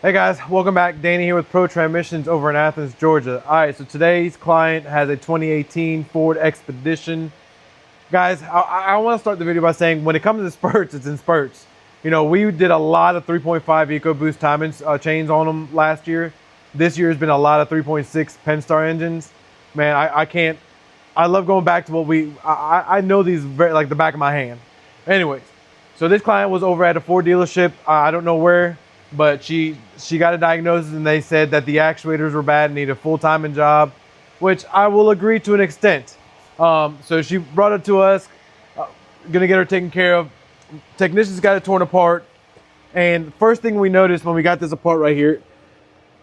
Hey guys, welcome back. Danny here with Pro Transmissions over in Athens, Georgia. All right, so today's client has a 2018 Ford Expedition. Guys, I want to start the video by saying when it comes to spurts, it's in spurts. You know, we did a lot of 3.5 EcoBoost timing chains on them last year. This year has been a lot of 3.6 Pennstar engines. Man, I love going back to I know these very like the back of my hand. Anyways, so this client was over at a Ford dealership. I don't know where, but she got a diagnosis and they said that the actuators were bad and needed a full timing job, which I will agree to an extent. So she brought it to us, gonna get her taken care of. Technicians got it torn apart, and first thing we noticed when we got this apart right here,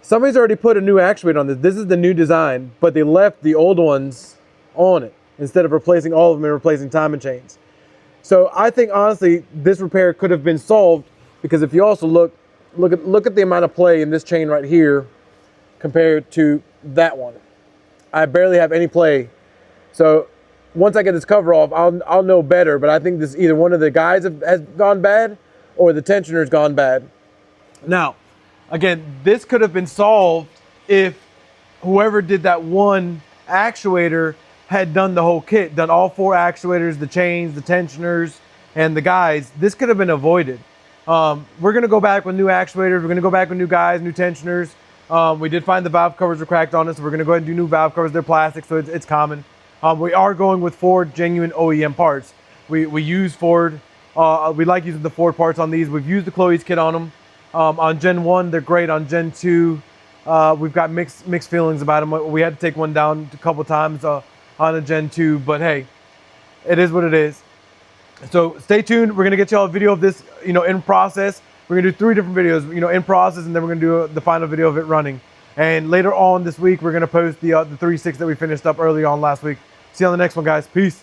somebody's already put a new actuator on this. This is the new design, but they left the old ones on it instead of replacing all of them and replacing timing chains. So I think honestly, this repair could have been solved because if you also look at the amount of play in this chain right here compared to that one. I barely have any play. So once I get this cover off, I'll know better, but I think this either one of the guys has gone bad or the tensioner's gone bad. Now, again, this could have been solved if whoever did that one actuator had done the whole kit, done all four actuators, the chains, the tensioners, and the guides. This could have been avoided. We're gonna go back with new actuators, we're gonna go back with new guides, new tensioners. We did find the valve covers were cracked on us, so we're gonna go ahead and do new valve covers. They're plastic, so it's common. We are going with Ford genuine OEM parts. We use Ford, we like using the Ford parts on these. We've used the Chloe's kit on them. On Gen 1, they're great. On Gen 2, we've got mixed feelings about them. We had to take one down a couple times on a Gen 2, but hey, it is what it is. So stay tuned. We're gonna get y'all a video of this, in process. We're gonna do 3 different videos, in process, and then we're gonna do the final video of it running. And later on this week, we're gonna post the 3.6 that we finished up early on last week. See you on the next one, guys. Peace.